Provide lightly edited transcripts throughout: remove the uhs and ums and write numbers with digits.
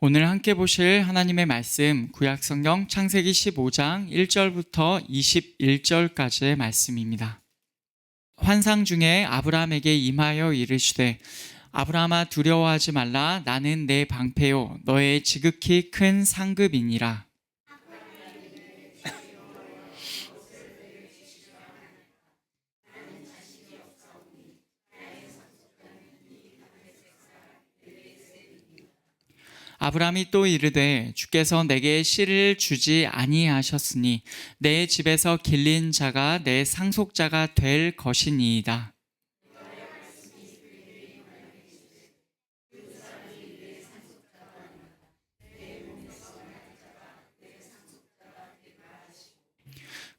오늘 함께 보실 하나님의 말씀 구약성경 창세기 15장 1절부터 21절까지의 말씀입니다. 환상 중에 아브라함에게 임하여 이르시되 아브라함아 두려워하지 말라. 나는 내 방패요 너의 지극히 큰 상급이니라. 아브라함이 또 이르되 주께서 내게 씨를 주지 아니하셨으니 내 집에서 길린 자가 내 상속자가 될 것이니이다.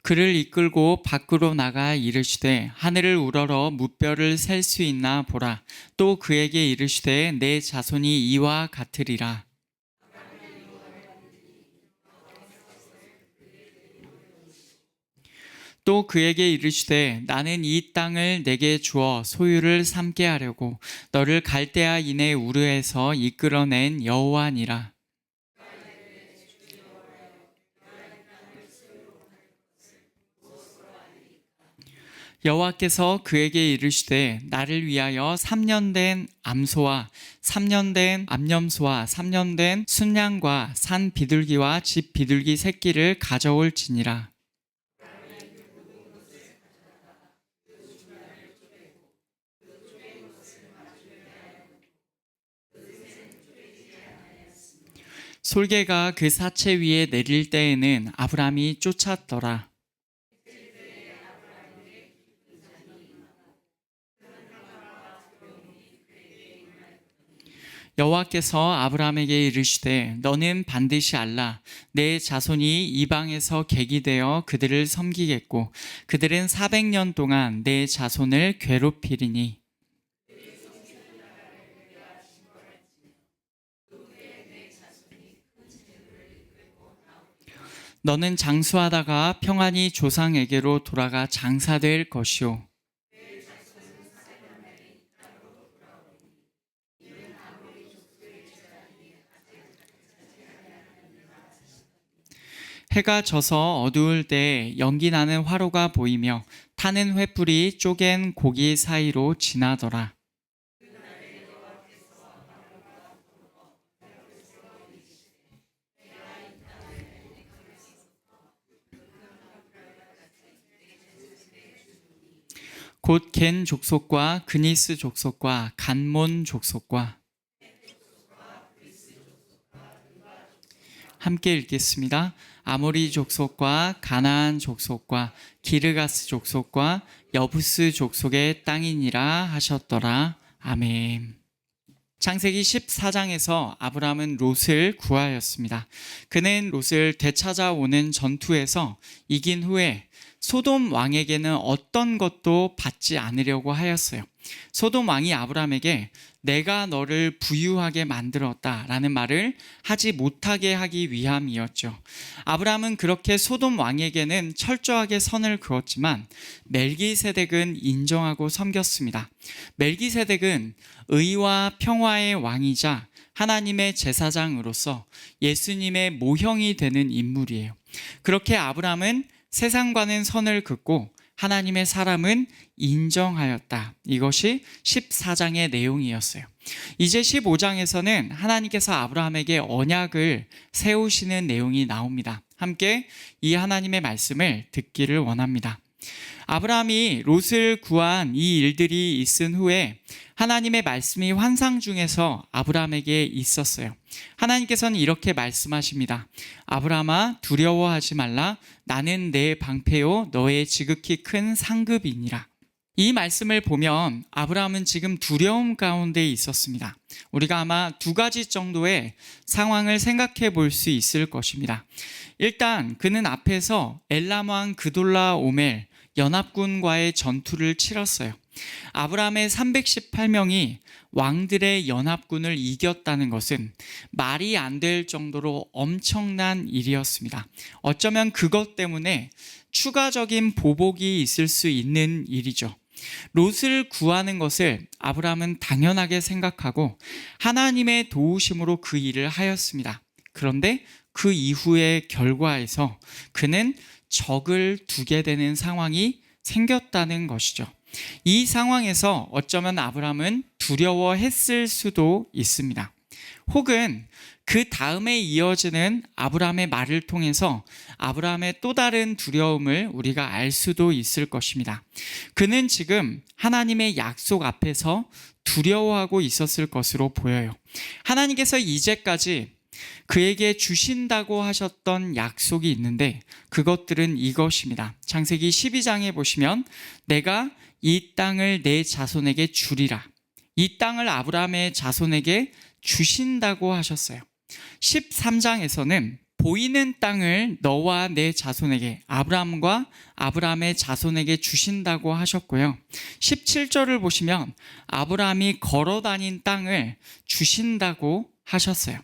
그를 이끌고 밖으로 나가 이르시되 하늘을 우러러 무뼈를 셀 수 있나 보라. 또 그에게 이르시되 내 자손이 이와 같으리라. 또 그에게 이르시되 나는 이 땅을 내게 주어 소유를 삼게 하려고 너를 갈대아인의 우르에서 이끌어낸 여호와니라. 여호와께서 그에게 이르시되 나를 위하여 3년 된 암소와 3년 된 암염소와 3년 된 순양과 산 비둘기와 집 비둘기 새끼를 가져올지니라. 솔개가 그 사체 위에 내릴 때에는 아브라함이 쫓았더라. 여호와께서 아브라함에게 이르시되 너는 반드시 알라. 내 자손이 이방에서 객이 되어 그들을 섬기겠고 그들은 400년 동안 내 자손을 괴롭히리니 너는 장수하다가 평안히 조상에게로 돌아가 장사될 것이요 해가 져서 어두울 때 연기 나는 화로가 보이며 타는 횃불이 쪼갠 고기 사이로 지나더라. 곧 겐 족속과 그니스 족속과 간몬 족속과 함께 읽겠습니다. 아모리 족속과 가나안 족속과 기르가스 족속과 여부스 족속의 땅이니라 하셨더라. 아멘. 창세기 14장에서 아브라함은 롯을 구하였습니다. 그는 롯을 되찾아오는 전투에서 이긴 후에 소돔 왕에게는 어떤 것도 받지 않으려고 하였어요. 소돔 왕이 아브라함에게 내가 너를 부유하게 만들었다라는 말을 하지 못하게 하기 위함이었죠. 아브라함은 그렇게 소돔 왕에게는 철저하게 선을 그었지만 멜기세덱은 인정하고 섬겼습니다. 멜기세덱은 의와 평화의 왕이자 하나님의 제사장으로서 예수님의 모형이 되는 인물이에요. 그렇게 아브라함은 세상과는 선을 긋고 하나님의 사람은 인정하였다. 이것이 14장의 내용이었어요. 이제 15장에서는 하나님께서 아브라함에게 언약을 세우시는 내용이 나옵니다. 함께 이 하나님의 말씀을 듣기를 원합니다. 아브라함이 롯을 구한 이 일들이 있은 후에 하나님의 말씀이 환상 중에서 아브라함에게 있었어요. 하나님께서는 이렇게 말씀하십니다. 아브라함아 두려워하지 말라. 나는 내 방패요 너의 지극히 큰 상급이니라. 이 말씀을 보면 아브라함은 지금 두려움 가운데 있었습니다. 우리가 아마 두 가지 정도의 상황을 생각해 볼 수 있을 것입니다. 일단 그는 앞에서 엘람 왕 그돌라오멜 연합군과의 전투를 치렀어요. 아브라함의 318명이 왕들의 연합군을 이겼다는 것은 말이 안 될 정도로 엄청난 일이었습니다. 어쩌면 그것 때문에 추가적인 보복이 있을 수 있는 일이죠. 롯을 구하는 것을 아브라함은 당연하게 생각하고 하나님의 도우심으로 그 일을 하였습니다. 그런데 그 이후의 결과에서 그는 적을 두게 되는 상황이 생겼다는 것이죠. 이 상황에서 어쩌면 아브라함은 두려워했을 수도 있습니다. 혹은 그 다음에 이어지는 아브라함의 말을 통해서 아브라함의 또 다른 두려움을 우리가 알 수도 있을 것입니다. 그는 지금 하나님의 약속 앞에서 두려워하고 있었을 것으로 보여요. 하나님께서 이제까지 그에게 주신다고 하셨던 약속이 있는데 그것들은 이것입니다. 창세기 12장에 보시면 내가 이 땅을 내 자손에게 주리라. 이 땅을 아브라함의 자손에게 주신다고 하셨어요. 13장에서는 보이는 땅을 너와 내 자손에게, 아브라함과 아브라함의 자손에게 주신다고 하셨고요. 17절을 보시면 아브라함이 걸어다닌 땅을 주신다고 하셨어요.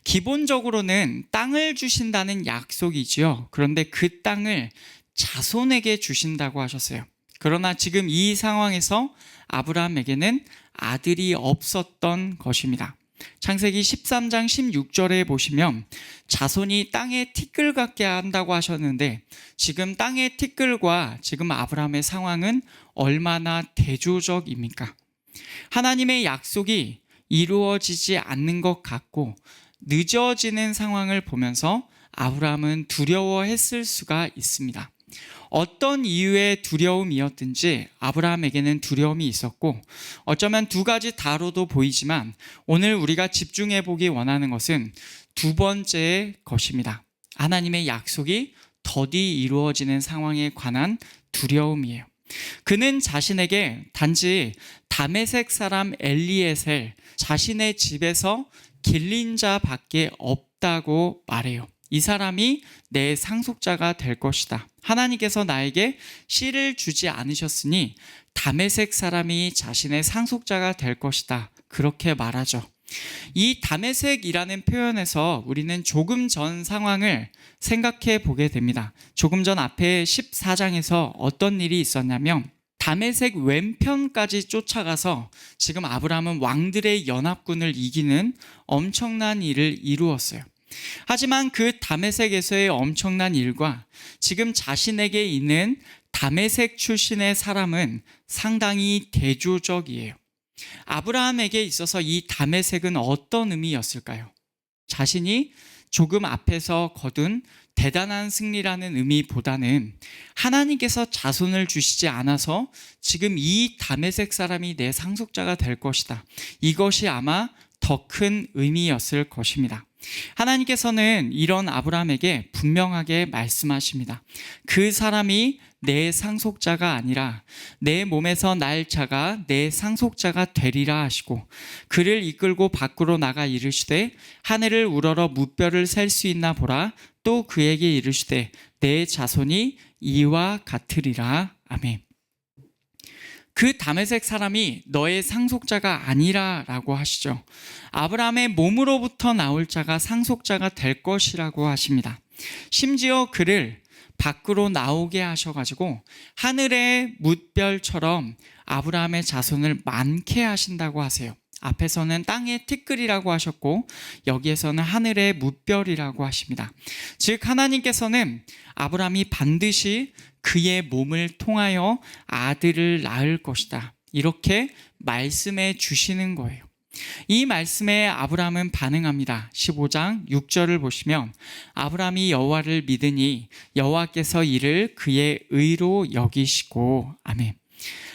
기본적으로는 땅을 주신다는 약속이지요. 그런데 그 땅을 자손에게 주신다고 하셨어요. 그러나 지금 이 상황에서 아브라함에게는 아들이 없었던 것입니다. 창세기 13장 16절에 보시면 자손이 땅에 티끌 같게 한다고 하셨는데 지금 땅의 티끌과 지금 아브라함의 상황은 얼마나 대조적입니까? 하나님의 약속이 이루어지지 않는 것 같고 늦어지는 상황을 보면서 아브라함은 두려워했을 수가 있습니다. 어떤 이유의 두려움이었든지 아브라함에게는 두려움이 있었고 어쩌면 두 가지 다로도 보이지만 오늘 우리가 집중해 보기 원하는 것은 두 번째의 것입니다. 하나님의 약속이 더디 이루어지는 상황에 관한 두려움이에요. 그는 자신에게 단지 다메섹 사람 엘리에셀 자신의 집에서 길린 자밖에 없다고 말해요. 이 사람이 내 상속자가 될 것이다. 하나님께서 나에게 씨를 주지 않으셨으니 다메섹 사람이 자신의 상속자가 될 것이다. 그렇게 말하죠. 이 다메섹이라는 표현에서 우리는 조금 전 상황을 생각해 보게 됩니다. 조금 전 앞에 14장에서 어떤 일이 있었냐면 다메섹 왼편까지 쫓아가서 지금 아브라함은 왕들의 연합군을 이기는 엄청난 일을 이루었어요. 하지만 그 다메섹에서의 엄청난 일과 지금 자신에게 있는 다메섹 출신의 사람은 상당히 대조적이에요. 아브라함에게 있어서 이 다메섹은 어떤 의미였을까요? 자신이 조금 앞에서 거둔 대단한 승리라는 의미보다는 하나님께서 자손을 주시지 않아서 지금 이 다메섹 사람이 내 상속자가 될 것이다. 이것이 아마 더 큰 의미였을 것입니다. 하나님께서는 이런 아브라함에게 분명하게 말씀하십니다. 그 사람이 내 상속자가 아니라 내 몸에서 날 자가 내 상속자가 되리라 하시고 그를 이끌고 밖으로 나가 이르시되 하늘을 우러러 무뼈를 셀 수 있나 보라. 또 그에게 이르시되 내 자손이 이와 같으리라. 아멘. 그 다메섹 사람이 너의 상속자가 아니라 라고 하시죠. 아브라함의 몸으로부터 나올 자가 상속자가 될 것이라고 하십니다. 심지어 그를 밖으로 나오게 하셔가지고 하늘의 뭇별처럼 아브라함의 자손을 많게 하신다고 하세요. 앞에서는 땅의 티끌이라고 하셨고 여기에서는 하늘의 뭇별이라고 하십니다. 즉 하나님께서는 아브라함이 반드시 그의 몸을 통하여 아들을 낳을 것이다. 이렇게 말씀해 주시는 거예요. 이 말씀에 아브라함은 반응합니다. 15장 6절을 보시면 아브라함이 여호와를 믿으니 여호와께서 이를 그의 의로 여기시고 아멘.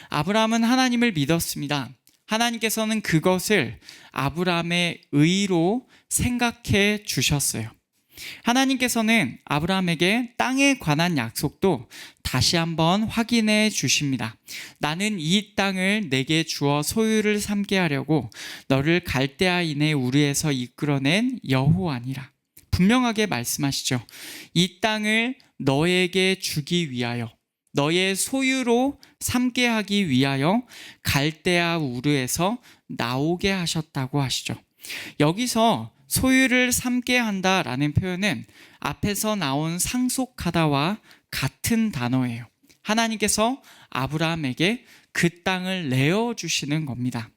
아브라함은 하나님을 믿었습니다. 하나님께서는 그것을 아브라함의 의로 생각해 주셨어요. 하나님께서는 아브라함에게 땅에 관한 약속도 다시 한번 확인해 주십니다. 나는 이 땅을 내게 주어 소유를 삼게 하려고 너를 갈대아인의 우르에서 이끌어낸 여호와니라. 분명하게 말씀하시죠. 이 땅을 너에게 주기 위하여 너의 소유로 삼게 하기 위하여 갈대아 우르에서 나오게 하셨다고 하시죠. 여기서 소유를 삼게 한다라는 표현은 앞에서 나온 상속하다와 같은 단어예요. 하나님께서 아브라함에게 그 땅을 내어주시는 겁니다.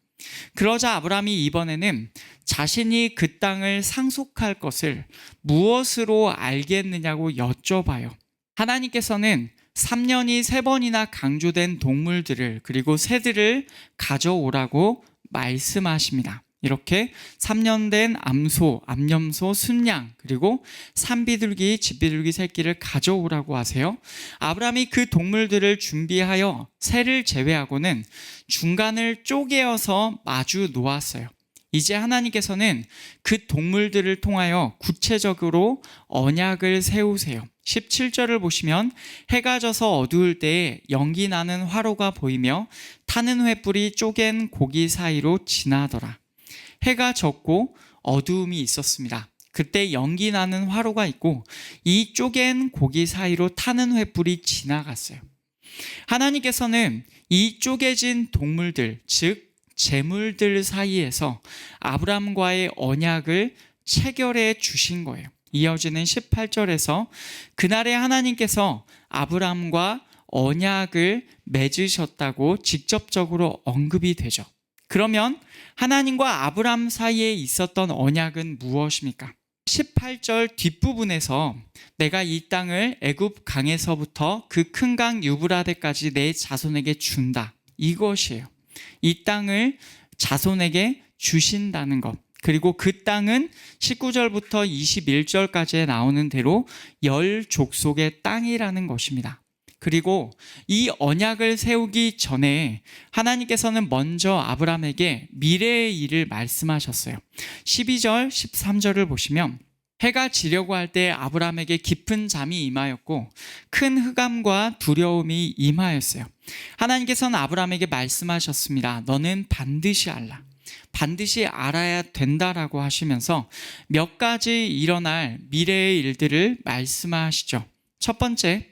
그러자 아브라함이 이번에는 자신이 그 땅을 상속할 것을 무엇으로 알겠느냐고 여쭤봐요. 하나님께서는 3년이 3번이나 강조된 동물들을 그리고 새들을 가져오라고 말씀하십니다. 이렇게 3년 된 암소, 암염소, 순양 그리고 산비둘기, 집비둘기 새끼를 가져오라고 하세요. 아브라함이 그 동물들을 준비하여 새를 제외하고는 중간을 쪼개어서 마주 놓았어요. 이제 하나님께서는 그 동물들을 통하여 구체적으로 언약을 세우세요. 17절을 보시면 해가 져서 어두울 때에 연기 나는 화로가 보이며 타는 횃불이 쪼갠 고기 사이로 지나더라. 해가 졌고 어두움이 있었습니다. 그때 연기 나는 화로가 있고 이 쪼갠 고기 사이로 타는 횃불이 지나갔어요. 하나님께서는 이 쪼개진 동물들, 즉 재물들 사이에서 아브람과의 언약을 체결해 주신 거예요. 이어지는 18절에서 그날에 하나님께서 아브람과 언약을 맺으셨다고 직접적으로 언급이 되죠. 그러면 하나님과 아브람 사이에 있었던 언약은 무엇입니까? 18절 뒷부분에서 내가 이 땅을 애굽 강에서부터 그 큰 강 유브라데까지 내 자손에게 준다. 이것이에요. 이 땅을 자손에게 주신다는 것. 그리고 그 땅은 19절부터 21절까지 나오는 대로 열 족속의 땅이라는 것입니다. 그리고 이 언약을 세우기 전에 하나님께서는 먼저 아브람에게 미래의 일을 말씀하셨어요. 12절, 13절을 보시면 해가 지려고 할 때 아브람에게 깊은 잠이 임하였고 큰 흑암과 두려움이 임하였어요. 하나님께서는 아브람에게 말씀하셨습니다. 너는 반드시 알라. 반드시 알아야 된다라고 하시면서 몇 가지 일어날 미래의 일들을 말씀하시죠. 첫 번째,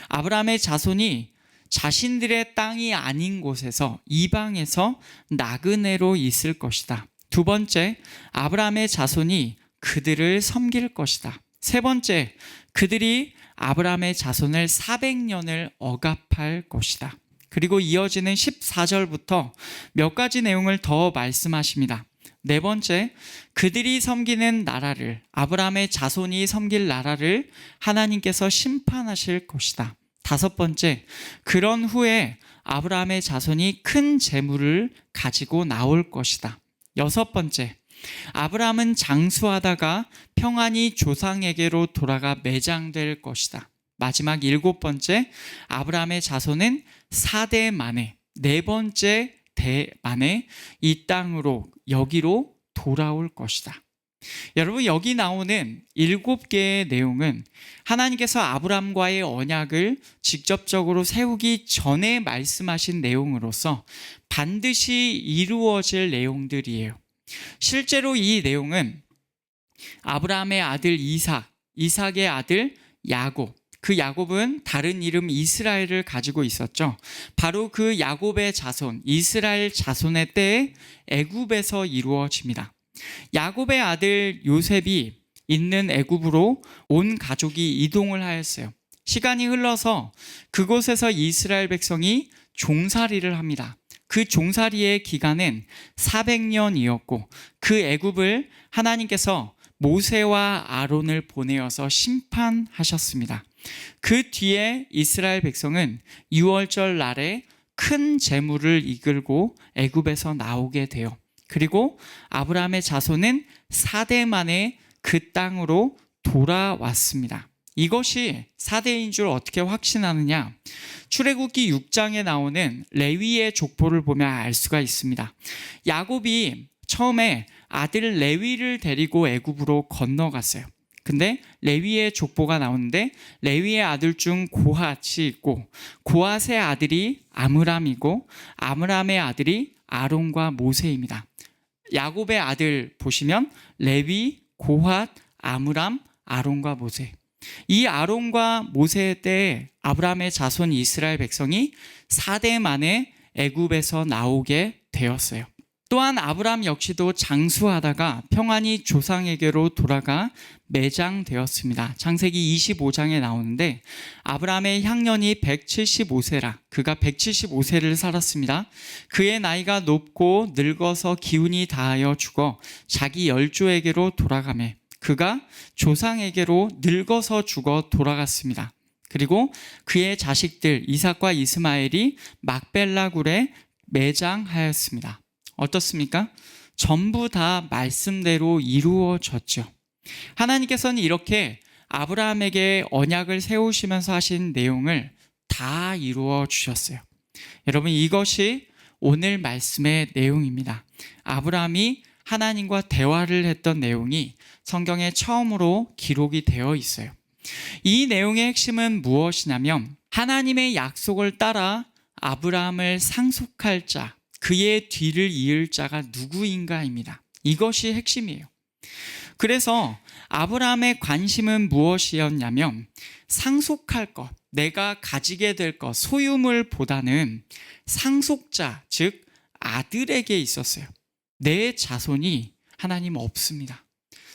아브람의 자손이 자신들의 땅이 아닌 곳에서 이방에서 나그네로 있을 것이다. 두 번째, 아브람의 자손이 그들을 섬길 것이다. 세 번째, 그들이 아브람의 자손을 400년을 억압할 것이다. 그리고 이어지는 14절부터 몇 가지 내용을 더 말씀하십니다. 네 번째, 그들이 섬기는 나라를, 아브람의 자손이 섬길 나라를 하나님께서 심판하실 것이다. 다섯 번째, 그런 후에 아브람의 자손이 큰 재물을 가지고 나올 것이다. 여섯 번째, 아브람은 장수하다가 평안히 조상에게로 돌아가 매장될 것이다. 마지막 일곱 번째, 아브람의 자손은 4대 만에, 네 번째 대 만에 이 땅으로, 여기로 돌아올 것이다. 여러분, 여기 나오는 7개의 내용은 하나님께서 아브람과의 언약을 직접적으로 세우기 전에 말씀하신 내용으로서 반드시 이루어질 내용들이에요. 실제로 이 내용은 아브라함의 아들 이삭, 이삭의 아들 야곱, 그 야곱은 다른 이름 이스라엘을 가지고 있었죠. 바로 그 야곱의 자손, 이스라엘 자손의 때에 애굽에서 이루어집니다. 야곱의 아들 요셉이 있는 애굽으로 온 가족이 이동을 하였어요. 시간이 흘러서 그곳에서 이스라엘 백성이 종살이를 합니다. 그 종살이의 기간은 400년이었고 그 애굽을 하나님께서 모세와 아론을 보내어서 심판하셨습니다. 그 뒤에 이스라엘 백성은 유월절 날에 큰 재물을 이끌고 애굽에서 나오게 돼요. 그리고 아브라함의 자손은 4대 만에 그 땅으로 돌아왔습니다. 이것이 4대인 줄 어떻게 확신하느냐? 출애굽기 6장에 나오는 레위의 족보를 보면 알 수가 있습니다. 야곱이 처음에 아들 레위를 데리고 애굽으로 건너갔어요. 근데 레위의 족보가 나오는데 레위의 아들 중 고핫이 있고 고핫의 아들이 아므람이고 아므람의 아들이 아론과 모세입니다. 야곱의 아들 보시면 레위, 고핫, 아므람, 아론과 모세. 이 아론과 모세 때 아브라함의 자손 이스라엘 백성이 4대 만에 애굽에서 나오게 되었어요. 또한 아브라함 역시도 장수하다가 평안히 조상에게로 돌아가 매장되었습니다. 창세기 25장에 나오는데 아브라함의 향년이 175세라 그가 175세를 살았습니다. 그의 나이가 높고 늙어서 기운이 다하여 죽어 자기 열조에게로 돌아가매 그가 조상에게로 늙어서 죽어 돌아갔습니다. 그리고 그의 자식들 이삭과 이스마엘이 막벨라 굴에 매장하였습니다. 어떻습니까? 전부 다 말씀대로 이루어졌죠. 하나님께서는 이렇게 아브라함에게 언약을 세우시면서 하신 내용을 다 이루어 주셨어요. 여러분, 이것이 오늘 말씀의 내용입니다. 아브라함이 하나님과 대화를 했던 내용이 성경에 처음으로 기록이 되어 있어요. 이 내용의 핵심은 무엇이냐면 하나님의 약속을 따라 아브라함을 상속할 자, 그의 뒤를 이을 자가 누구인가입니다. 이것이 핵심이에요. 그래서 아브라함의 관심은 무엇이었냐면 상속할 것, 내가 가지게 될 것, 소유물보다는 상속자, 즉 아들에게 있었어요. 내 자손이 하나님 없습니다.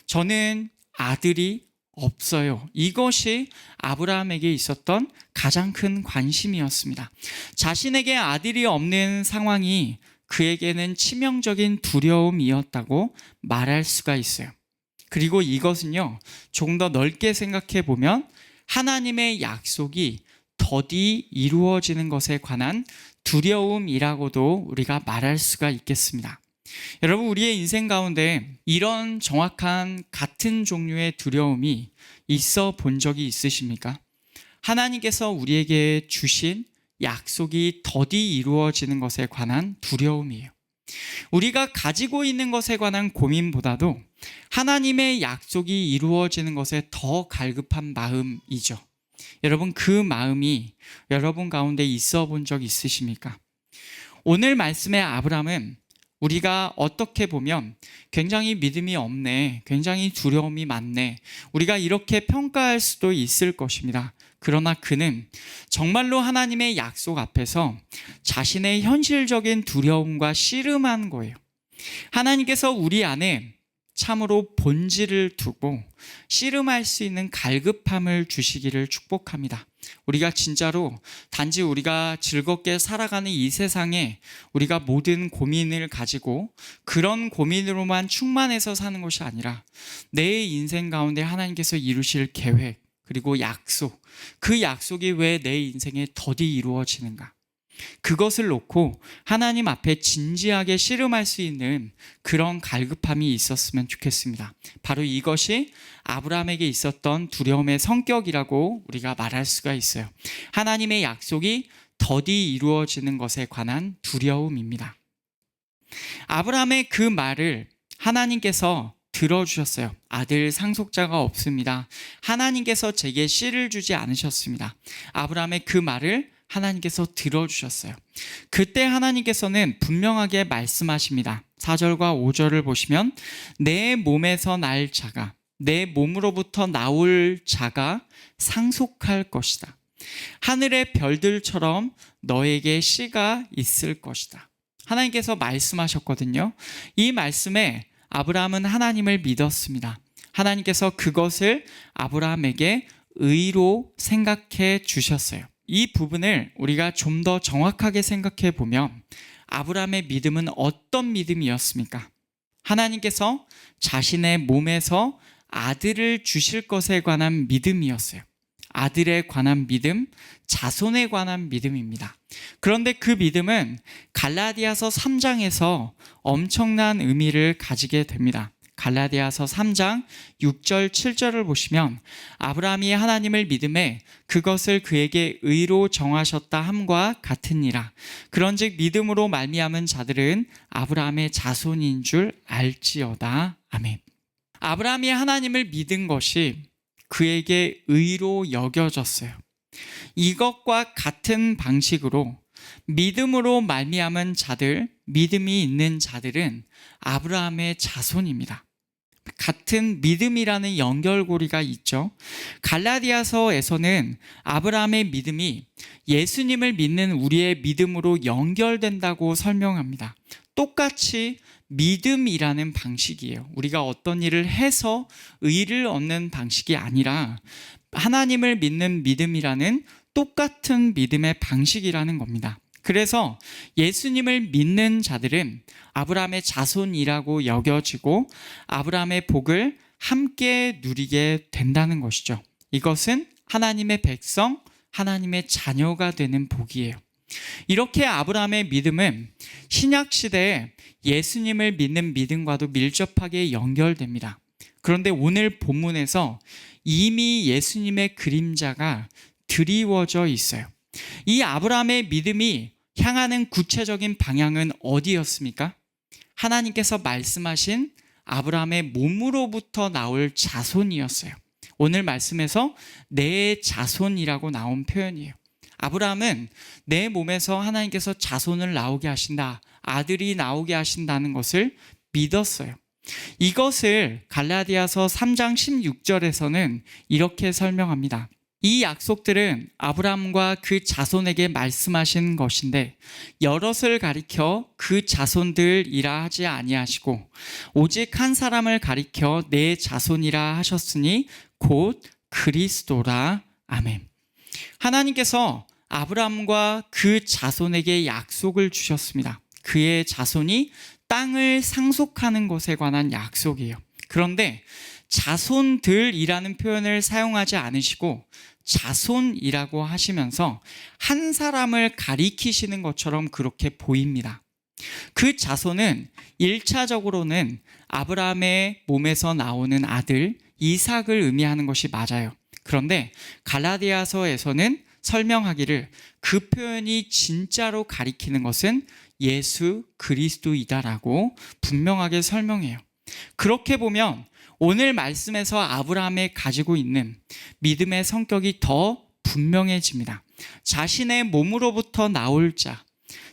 저는 아들이 없어요. 이것이 아브라함에게 있었던 가장 큰 관심이었습니다. 자신에게 아들이 없는 상황이 그에게는 치명적인 두려움이었다고 말할 수가 있어요. 그리고 이것은요, 조금 더 넓게 생각해 보면 하나님의 약속이 더디 이루어지는 것에 관한 두려움이라고도 우리가 말할 수가 있겠습니다. 여러분, 우리의 인생 가운데 이런 정확한 같은 종류의 두려움이 있어 본 적이 있으십니까? 하나님께서 우리에게 주신 약속이 더디 이루어지는 것에 관한 두려움이에요. 우리가 가지고 있는 것에 관한 고민보다도 하나님의 약속이 이루어지는 것에 더 갈급한 마음이죠. 여러분, 그 마음이 여러분 가운데 있어 본 적 있으십니까? 오늘 말씀의 아브라함은 우리가 어떻게 보면 굉장히 믿음이 없네, 굉장히 두려움이 많네, 우리가 이렇게 평가할 수도 있을 것입니다. 그러나 그는 정말로 하나님의 약속 앞에서 자신의 현실적인 두려움과 씨름한 거예요. 하나님께서 우리 안에 참으로 본질을 두고 씨름할 수 있는 갈급함을 주시기를 축복합니다. 우리가 진짜로 단지 우리가 즐겁게 살아가는 이 세상에 우리가 모든 고민을 가지고 그런 고민으로만 충만해서 사는 것이 아니라 내 인생 가운데 하나님께서 이루실 계획 그리고 약속, 그 약속이 왜 내 인생에 더디 이루어지는가? 그것을 놓고 하나님 앞에 진지하게 씨름할 수 있는 그런 갈급함이 있었으면 좋겠습니다. 바로 이것이 아브라함에게 있었던 두려움의 성격이라고 우리가 말할 수가 있어요. 하나님의 약속이 더디 이루어지는 것에 관한 두려움입니다. 아브라함의 그 말을 하나님께서 들어주셨어요. 아들 상속자가 없습니다. 하나님께서 제게 씨를 주지 않으셨습니다. 아브라함의 그 말을 하나님께서 들어주셨어요. 그때 하나님께서는 분명하게 말씀하십니다. 4절과 5절을 보시면 내 몸에서 날 자가, 내 몸으로부터 나올 자가 상속할 것이다. 하늘의 별들처럼 너에게 씨가 있을 것이다. 하나님께서 말씀하셨거든요. 이 말씀에 아브라함은 하나님을 믿었습니다. 하나님께서 그것을 아브라함에게 의로 생각해 주셨어요. 이 부분을 우리가 좀 더 정확하게 생각해 보면 아브라함의 믿음은 어떤 믿음이었습니까? 하나님께서 자신의 몸에서 아들을 주실 것에 관한 믿음이었어요. 아들에 관한 믿음, 자손에 관한 믿음입니다. 그런데 그 믿음은 갈라디아서 3장에서 엄청난 의미를 가지게 됩니다. 갈라디아서 3장 6절 7절을 보시면 아브라함이 하나님을 믿음에 그것을 그에게 의로 정하셨다 함과 같으니라. 그런즉 믿음으로 말미암은 자들은 아브라함의 자손인 줄 알지어다. 아멘. 아브라함이 하나님을 믿은 것이 그에게 의로 여겨졌어요. 이것과 같은 방식으로 믿음으로 말미암은 자들, 믿음이 있는 자들은 아브라함의 자손입니다. 같은 믿음이라는 연결고리가 있죠. 갈라디아서에서는 아브라함의 믿음이 예수님을 믿는 우리의 믿음으로 연결된다고 설명합니다. 똑같이 믿음이라는 방식이에요. 우리가 어떤 일을 해서 의를 얻는 방식이 아니라 하나님을 믿는 믿음이라는 똑같은 믿음의 방식이라는 겁니다. 그래서 예수님을 믿는 자들은 아브라함의 자손이라고 여겨지고 아브라함의 복을 함께 누리게 된다는 것이죠. 이것은 하나님의 백성, 하나님의 자녀가 되는 복이에요. 이렇게 아브라함의 믿음은 신약 시대에 예수님을 믿는 믿음과도 밀접하게 연결됩니다. 그런데 오늘 본문에서 이미 예수님의 그림자가 드리워져 있어요. 이 아브라함의 믿음이 향하는 구체적인 방향은 어디였습니까? 하나님께서 말씀하신 아브라함의 몸으로부터 나올 자손이었어요. 오늘 말씀에서 내 자손이라고 나온 표현이에요. 아브라함은 내 몸에서 하나님께서 자손을 나오게 하신다, 아들이 나오게 하신다는 것을 믿었어요. 이것을 갈라디아서 3장 16절에서는 이렇게 설명합니다. 이 약속들은 아브라함과 그 자손에게 말씀하신 것인데 여럿을 가리켜 그 자손들이라 하지 아니하시고 오직 한 사람을 가리켜 내 자손이라 하셨으니 곧 그리스도라. 아멘. 하나님께서 아브라함과 그 자손에게 약속을 주셨습니다. 그의 자손이 땅을 상속하는 것에 관한 약속이에요. 그런데 자손들이라는 표현을 사용하지 않으시고 자손이라고 하시면서 한 사람을 가리키시는 것처럼 그렇게 보입니다. 그 자손은 1차적으로는 아브라함의 몸에서 나오는 아들 이삭을 의미하는 것이 맞아요. 그런데 갈라디아서에서는 설명하기를 그 표현이 진짜로 가리키는 것은 예수 그리스도이다라고 분명하게 설명해요. 그렇게 보면 오늘 말씀에서 아브라함이 가지고 있는 믿음의 성격이 더 분명해집니다. 자신의 몸으로부터 나올 자,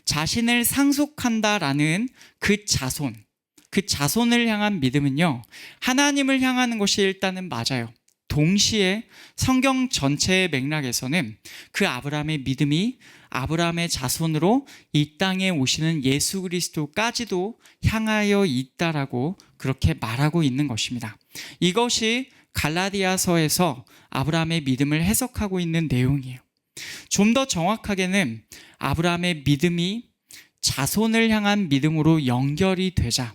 자신을 상속한다라는 그 자손을 향한 믿음은요, 하나님을 향하는 것이 일단은 맞아요. 동시에 성경 전체의 맥락에서는 그 아브라함의 믿음이 아브라함의 자손으로 이 땅에 오시는 예수 그리스도까지도 향하여 있다라고 그렇게 말하고 있는 것입니다. 이것이 갈라디아서에서 아브라함의 믿음을 해석하고 있는 내용이에요. 좀 더 정확하게는 아브라함의 믿음이 자손을 향한 믿음으로 연결이 되자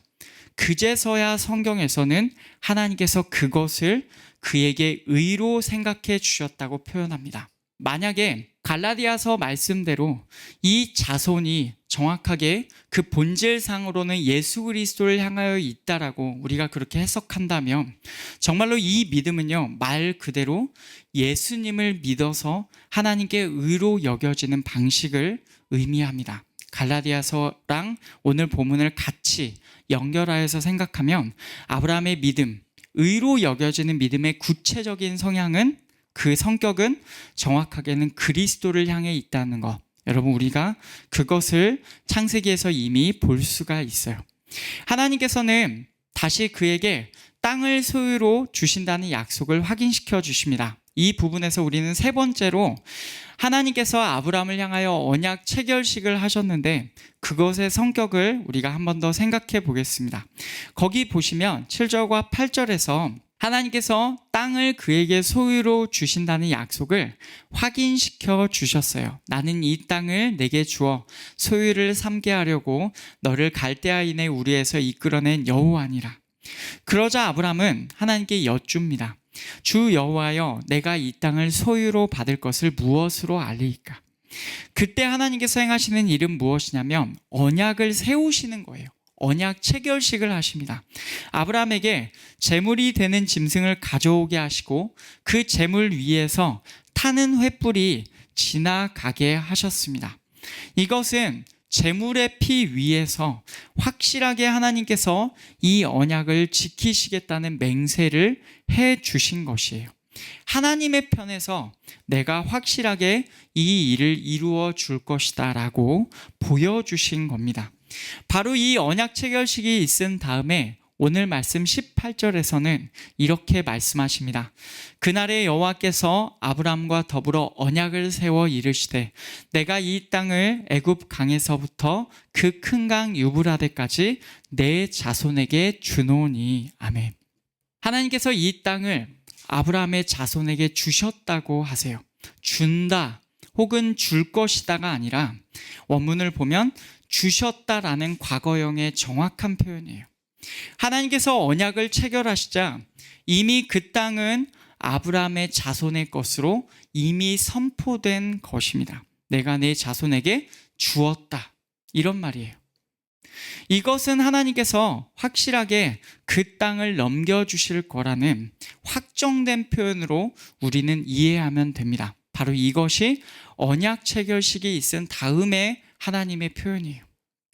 그제서야 성경에서는 하나님께서 그것을 그에게 의로 생각해 주셨다고 표현합니다. 만약에 갈라디아서 말씀대로 이 자손이 정확하게 그 본질상으로는 예수 그리스도를 향하여 있다라고 우리가 그렇게 해석한다면 정말로 이 믿음은요, 말 그대로 예수님을 믿어서 하나님께 의로 여겨지는 방식을 의미합니다. 갈라디아서랑 오늘 본문을 같이 연결하여서 생각하면 아브라함의 믿음, 의로 여겨지는 믿음의 구체적인 성향은 그 성격은 정확하게는 그리스도를 향해 있다는 것. 여러분, 우리가 그것을 창세기에서 이미 볼 수가 있어요. 하나님께서는 다시 그에게 땅을 소유로 주신다는 약속을 확인시켜 주십니다. 이 부분에서 우리는 세 번째로 하나님께서 아브라함을 향하여 언약 체결식을 하셨는데 그것의 성격을 우리가 한 번 더 생각해 보겠습니다. 거기 보시면 7절과 8절에서 하나님께서 땅을 그에게 소유로 주신다는 약속을 확인시켜 주셨어요. 나는 이 땅을 내게 주어 소유를 삼게 하려고 너를 갈대아인의 우리에서 이끌어낸 여호와니라. 그러자 아브라함은 하나님께 여쭙니다. 주 여호와여, 내가 이 땅을 소유로 받을 것을 무엇으로 알리이까? 그때 하나님께서 행하시는 일은 무엇이냐면 언약을 세우시는 거예요. 언약 체결식을 하십니다. 아브라함에게 제물이 되는 짐승을 가져오게 하시고 그 제물 위에서 타는 횃불이 지나가게 하셨습니다. 이것은 제물의 피 위에서 확실하게 하나님께서 이 언약을 지키시겠다는 맹세를 해 주신 것이에요. 하나님의 편에서 내가 확실하게 이 일을 이루어 줄 것이다 라고 보여주신 겁니다. 바로 이 언약 체결식이 있은 다음에 오늘 말씀 18절에서는 이렇게 말씀하십니다. 그날에 여호와께서 아브람과 더불어 언약을 세워 이르시되 내가 이 땅을 애굽 강에서부터 그 큰 강 유브라데까지 내 자손에게 주노니. 아멘. 하나님께서 이 땅을 아브라함의 자손에게 주셨다고 하세요. 준다 혹은 줄 것이다가 아니라 원문을 보면 주셨다라는 과거형의 정확한 표현이에요. 하나님께서 언약을 체결하시자 이미 그 땅은 아브라함의 자손의 것으로 이미 선포된 것입니다. 내가 내 자손에게 주었다. 이런 말이에요. 이것은 하나님께서 확실하게 그 땅을 넘겨주실 거라는 확정된 표현으로 우리는 이해하면 됩니다. 바로 이것이 언약 체결식이 있은 다음에 하나님의 표현이에요.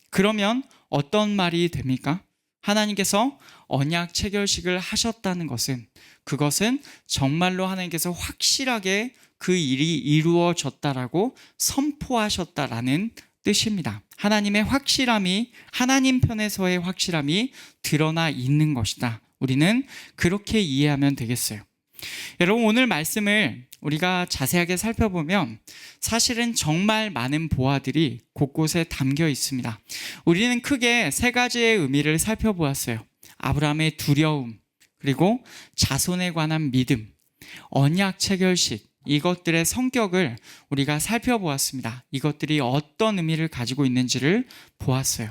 그러면 어떤 말이 됩니까? 하나님께서 언약 체결식을 하셨다는 것은 그것은 정말로 하나님께서 확실하게 그 일이 이루어졌다라고 선포하셨다라는 뜻입니다. 하나님의 확실함이, 하나님 편에서의 확실함이 드러나 있는 것이다. 우리는 그렇게 이해하면 되겠어요. 여러분, 오늘 말씀을 우리가 자세하게 살펴보면 사실은 정말 많은 보화들이 곳곳에 담겨 있습니다. 우리는 크게 세 가지의 의미를 살펴보았어요. 아브라함의 두려움, 그리고 자손에 관한 믿음, 언약 체결식, 이것들의 성격을 우리가 살펴보았습니다. 이것들이 어떤 의미를 가지고 있는지를 보았어요.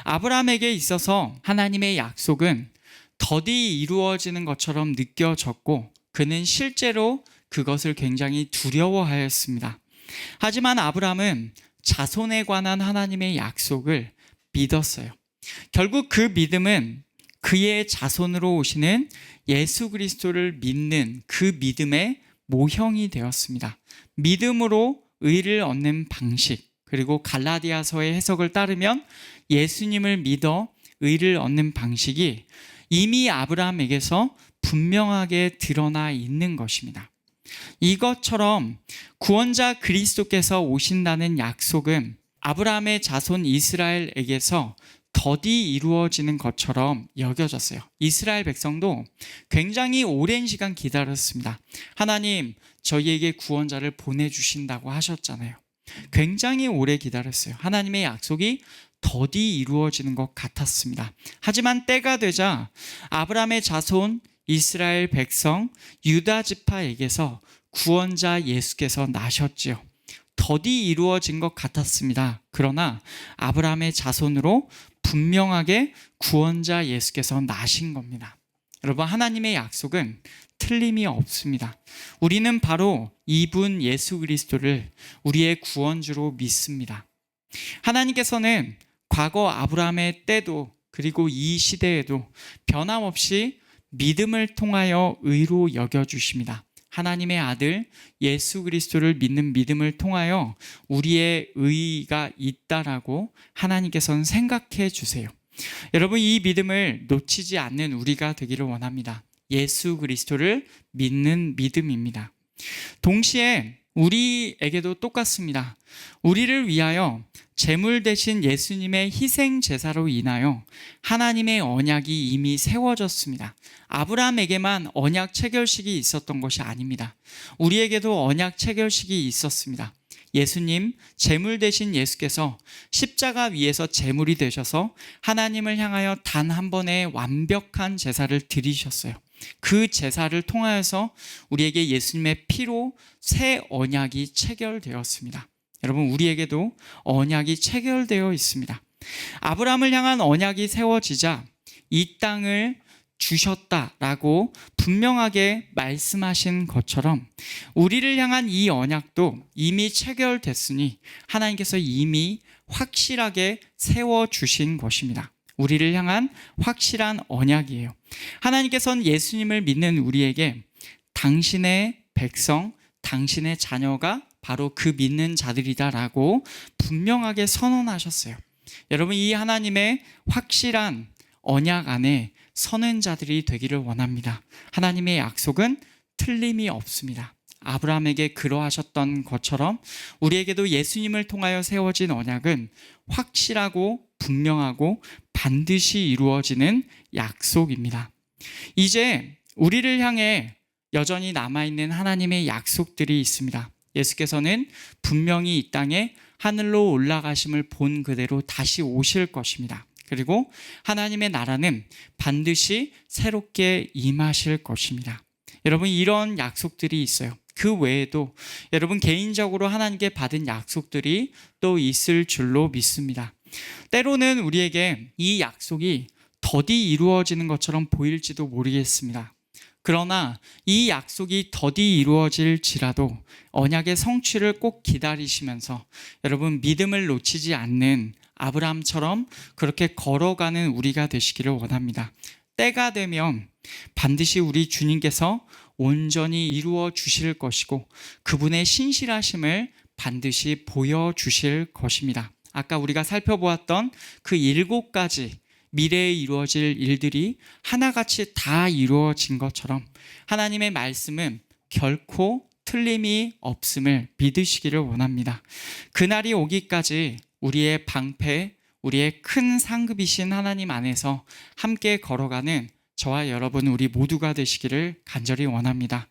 아브라함에게 있어서 하나님의 약속은 더디 이루어지는 것처럼 느껴졌고 그는 실제로 그것을 굉장히 두려워하였습니다. 하지만 아브라함은 자손에 관한 하나님의 약속을 믿었어요. 결국 그 믿음은 그의 자손으로 오시는 예수 그리스도를 믿는 그 믿음의 모형이 되었습니다. 믿음으로 의를 얻는 방식, 그리고 갈라디아서의 해석을 따르면 예수님을 믿어 의를 얻는 방식이 이미 아브라함에게서 분명하게 드러나 있는 것입니다. 이것처럼 구원자 그리스도께서 오신다는 약속은 아브라함의 자손 이스라엘에게서 더디 이루어지는 것처럼 여겨졌어요. 이스라엘 백성도 굉장히 오랜 시간 기다렸습니다. 하나님, 저희에게 구원자를 보내주신다고 하셨잖아요. 굉장히 오래 기다렸어요. 하나님의 약속이 더디 이루어지는 것 같았습니다. 하지만 때가 되자 아브라함의 자손 이스라엘 백성 유다 지파에게서 구원자 예수께서 나셨지요. 더디 이루어진 것 같았습니다. 그러나 아브라함의 자손으로 분명하게 구원자 예수께서 나신 겁니다. 여러분, 하나님의 약속은 틀림이 없습니다. 우리는 바로 이분 예수 그리스도를 우리의 구원주로 믿습니다. 하나님께서는 과거 아브라함의 때도 그리고 이 시대에도 변함없이 믿음을 통하여 의로 여겨주십니다. 하나님의 아들 예수 그리스도를 믿는 믿음을 통하여 우리의 의의가 있다라고 하나님께서는 생각해 주세요. 여러분, 이 믿음을 놓치지 않는 우리가 되기를 원합니다. 예수 그리스도를 믿는 믿음입니다. 동시에 우리에게도 똑같습니다. 우리를 위하여 제물 대신 예수님의 희생 제사로 인하여 하나님의 언약이 이미 세워졌습니다. 아브라함에게만 언약 체결식이 있었던 것이 아닙니다. 우리에게도 언약 체결식이 있었습니다. 예수님, 제물 대신 예수께서 십자가 위에서 제물이 되셔서 하나님을 향하여 단 한 번의 완벽한 제사를 드리셨어요. 그 제사를 통하여서 우리에게 예수님의 피로 새 언약이 체결되었습니다. 여러분, 우리에게도 언약이 체결되어 있습니다. 아브라함을 향한 언약이 세워지자 이 땅을 주셨다라고 분명하게 말씀하신 것처럼 우리를 향한 이 언약도 이미 체결됐으니 하나님께서 이미 확실하게 세워주신 것입니다. 우리를 향한 확실한 언약이에요. 하나님께서는 예수님을 믿는 우리에게 당신의 백성, 당신의 자녀가 바로 그 믿는 자들이다라고 분명하게 선언하셨어요. 여러분, 이 하나님의 확실한 언약 안에 서는 자들이 되기를 원합니다. 하나님의 약속은 틀림이 없습니다. 아브라함에게 그러하셨던 것처럼 우리에게도 예수님을 통하여 세워진 언약은 확실하고 분명하고 반드시 이루어지는 약속입니다. 이제 우리를 향해 여전히 남아있는 하나님의 약속들이 있습니다. 예수께서는 분명히 이 땅에 하늘로 올라가심을 본 그대로 다시 오실 것입니다. 그리고 하나님의 나라는 반드시 새롭게 임하실 것입니다. 여러분, 이런 약속들이 있어요. 그 외에도 여러분 개인적으로 하나님께 받은 약속들이 또 있을 줄로 믿습니다. 때로는 우리에게 이 약속이 더디 이루어지는 것처럼 보일지도 모르겠습니다. 그러나 이 약속이 더디 이루어질지라도 언약의 성취를 꼭 기다리시면서 여러분 믿음을 놓치지 않는 아브라함처럼 그렇게 걸어가는 우리가 되시기를 원합니다. 때가 되면 반드시 우리 주님께서 온전히 이루어 주실 것이고 그분의 신실하심을 반드시 보여주실 것입니다. 아까 우리가 살펴보았던 그 7가지 미래에 이루어질 일들이 하나같이 다 이루어진 것처럼 하나님의 말씀은 결코 틀림이 없음을 믿으시기를 원합니다. 그날이 오기까지 우리의 방패, 우리의 큰 상급이신 하나님 안에서 함께 걸어가는 저와 여러분 우리 모두가 되시기를 간절히 원합니다.